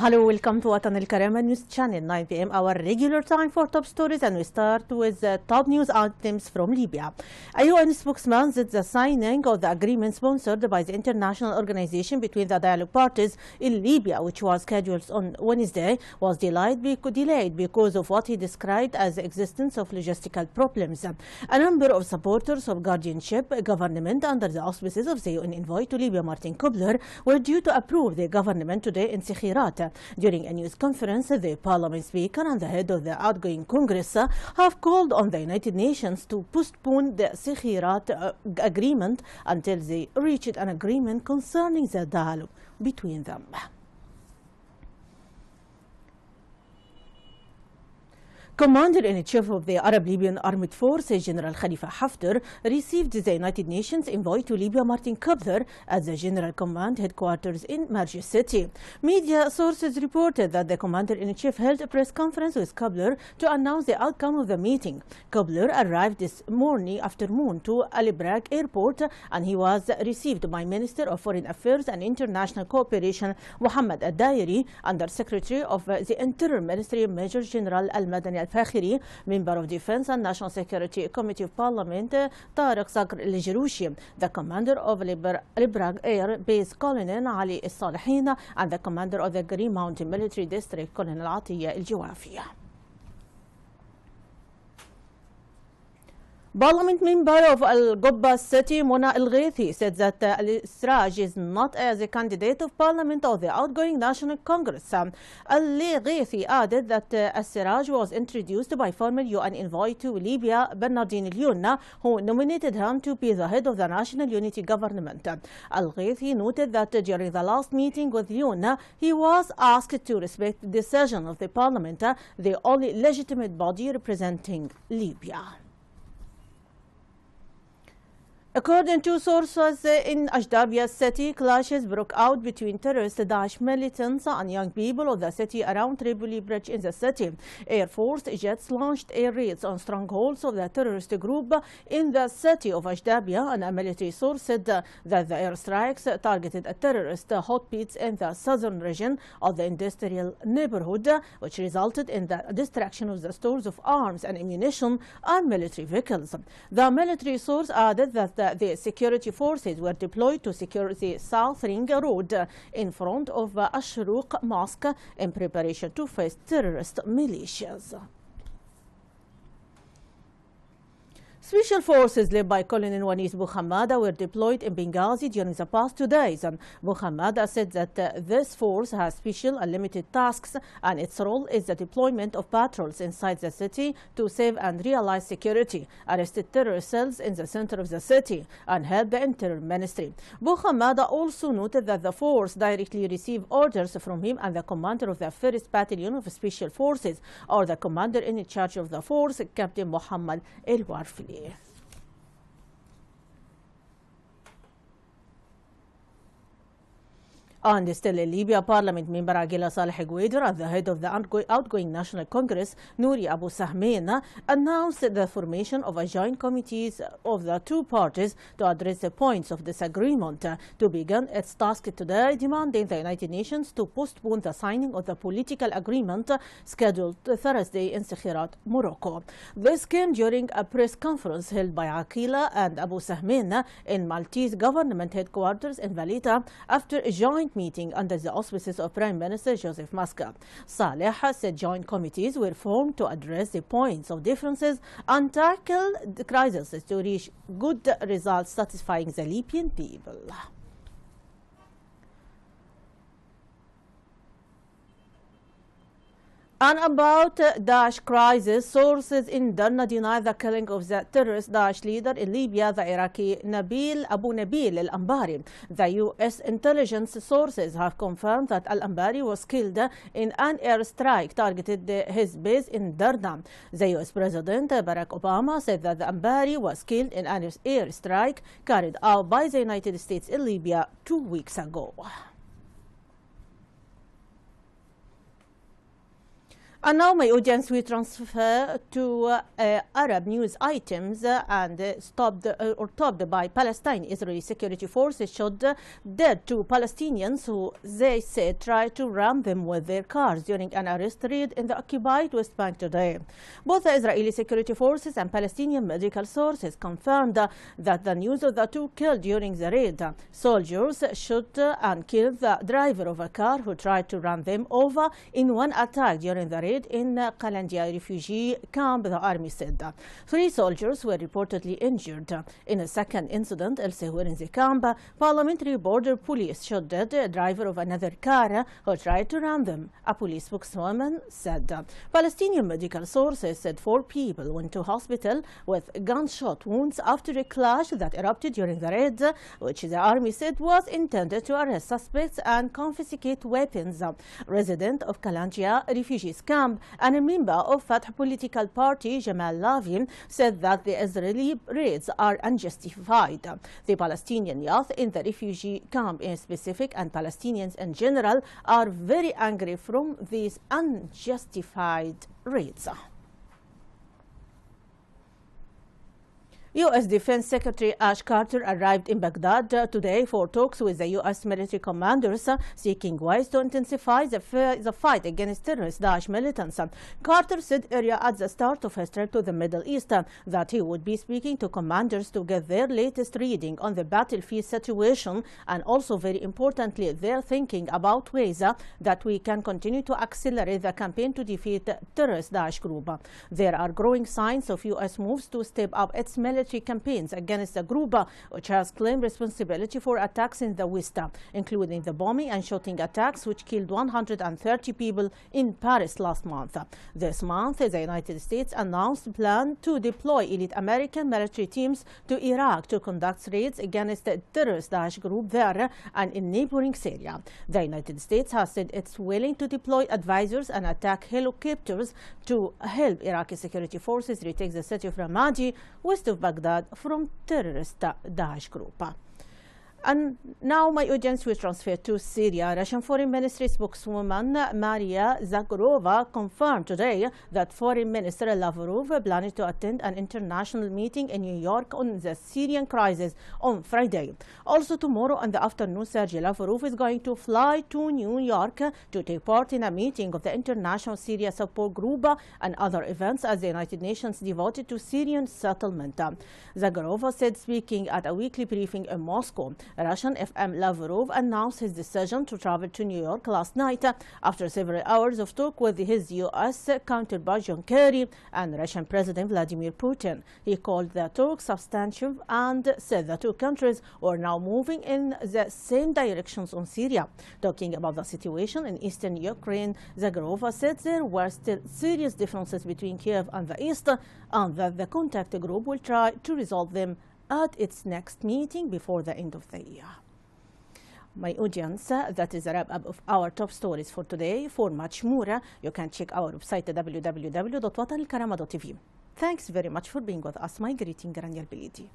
Hello, welcome to Watan Al Karama News Channel, 9 p.m. our regular time for top stories, and we start with top news items from Libya. A UN spokesman said the signing of the agreement sponsored by the international organization between the dialogue parties in Libya, which was scheduled on Wednesday, was delayed because of what he described as the existence of logistical problems. A number of supporters of guardianship government under the auspices of the UN envoy to Libya, Martin Kobler, were due to approve the government today in Sikhirat. During a news conference, the parliament speaker and the head of the outgoing Congress have called on the United Nations to postpone the Sikhirat agreement until they reached an agreement concerning the dialogue between them. Commander-in-Chief of the Arab Libyan Armed Forces, General Khalifa Haftar, received the United Nations envoy to Libya, Martin Kobler, at the General Command headquarters in Marj City. Media sources reported that the Commander-in-Chief held a press conference with Kobler to announce the outcome of the meeting. Kobler arrived this afternoon to Al Bragh Airport, and he was received by Minister of Foreign Affairs and International Cooperation, Mohammed Al-Dairi, Under Secretary of the Interior Ministry, Major General Al-Madani Al-Fakhiri, Member of Defense and National Security Committee of Parliament, Tariq Zakr Al-Jiroushi, the Commander of Al Bragh Air Base, Colonel Ali Al-Salihin, and the Commander of the Green Mountain Military District, Colonel Atiya Al-Jawafi. Parliament member of Al-Gobba City, Mona Al-Ghaithi, said that Al-Siraj is not as a candidate of Parliament of the outgoing National Congress. Al-Ghaithi added that Al-Siraj was introduced by former UN envoy to Libya, Bernardine Lyonna, who nominated him to be the head of the National Unity Government. Al-Ghaithi noted that during the last meeting with Lyonna, he was asked to respect the decision of the Parliament, the only legitimate body representing Libya. According to sources in Ashdabia city, clashes broke out between terrorist Daesh militants and young people of the city around Tripoli Bridge in the city. Air Force jets launched air raids on strongholds of the terrorist group in the city of Ashdabia, and a military source said that the airstrikes targeted terrorist hotbeds in the southern region of the industrial neighborhood, which resulted in the destruction of the stores of arms and ammunition and military vehicles. The military source added that the security forces were deployed to secure the South Ring Road in front of Ashruq Mosque in preparation to face terrorist militias. Special forces led by Colonel Wanis Bouhamada were deployed in Benghazi during the past 2 days. Bouhamada said that this force has special and limited tasks, and its role is the deployment of patrols inside the city to save and realize security, arrested terrorist cells in the center of the city, and help the Interior Ministry. Bouhamada also noted that the force directly received orders from him and the commander of the 1st Battalion of Special Forces, or the commander in charge of the force, Captain Mohammed El-Warfli. And still in Libya, Parliament member Aguila Saleh Guaider and the head of the outgoing National Congress, Nouri Abu Sahmein, announced the formation of a joint committees of the two parties to address the points of disagreement. To begin its task today, demanding the United Nations to postpone the signing of the political agreement scheduled Thursday in Sikhirat, Morocco. This came during a press conference held by Aguila and Abu Sahmein in Maltese government headquarters in Valletta after a joint meeting under the auspices of Prime Minister Joseph Muscat. Saleh said joint committees were formed to address the points of differences and tackle the crisis to reach good results satisfying the Libyan people. And about Daesh crisis, sources in Derna deny the killing of the terrorist Daesh leader in Libya, the Iraqi Abu Nabil al-Ambari. The U.S. intelligence sources have confirmed that al-Ambari was killed in an airstrike targeted his base in Derna. The U.S. President Barack Obama said that the Ambari was killed in an airstrike carried out by the United States in Libya 2 weeks ago. And now, my audience, we transfer to Arab news items and topped by Palestine-Israeli security forces shot dead 2 Palestinians who they said tried to ram them with their cars during an arrest raid in the occupied West Bank today. Both the Israeli security forces and Palestinian medical sources confirmed that the news of the 2 killed during the raid. Soldiers shot and killed the driver of a car who tried to run them over in one attack during the raid in Qalandia refugee camp, the army said. 3 soldiers were reportedly injured. In a second incident elsewhere in the camp, Parliamentary Border Police shot dead a driver of another car who tried to ram them, a police spokeswoman said. Palestinian medical sources said 4 people went to hospital with gunshot wounds after a clash that erupted during the raid, which the army said was intended to arrest suspects and confiscate weapons. Resident of Qalandia refugees camp and a member of Fatah political party, Jamal Lavin, said that the Israeli raids are unjustified. The Palestinian youth in the refugee camp in specific and Palestinians in general are very angry from these unjustified raids. U.S. Defense Secretary Ash Carter arrived in Baghdad today for talks with the U.S. military commanders seeking ways to intensify the fight against terrorist Daesh militants. Carter said earlier at the start of his trip to the Middle East that he would be speaking to commanders to get their latest reading on the battlefield situation and also, very importantly, their thinking about ways that we can continue to accelerate the campaign to defeat the terrorist Daesh group. There are growing signs of U.S. moves to step up its military campaigns against the group, which has claimed responsibility for attacks in the West, including the bombing and shooting attacks which killed 130 people in Paris last month. This month, the United States announced a plan to deploy elite American military teams to Iraq to conduct raids against the terrorist Daesh group there and in neighboring Syria. The United States has said it's willing to deploy advisors and attack helicopters to help Iraqi security forces retake the city of Ramadi, west of Baghdad, from terrorist Daesh group. And now, my audience, will transfer to Syria. Russian Foreign Ministry spokeswoman Maria Zakharova confirmed today that Foreign Minister Lavrov planned to attend an international meeting in New York on the Syrian crisis on Friday. Also tomorrow in the afternoon, Sergei Lavrov is going to fly to New York to take part in a meeting of the International Syria Support Group and other events as the United Nations devoted to Syrian settlement. Zakharova said, speaking at a weekly briefing in Moscow, Russian FM Lavrov announced his decision to travel to New York last night after several hours of talk with his U.S. counterpart John Kerry and Russian President Vladimir Putin. He called the talk substantive and said the 2 countries were now moving in the same directions on Syria. Talking about the situation in eastern Ukraine, Zakharova said there were still serious differences between Kiev and the East and that the contact group will try to resolve them at its next meeting before the end of the year. My audience, that is a wrap-up of our top stories for today. For much more, you can check our website www.watanalkarama.tv. Thanks very much for being with us. My greeting, Rانيا البليدى.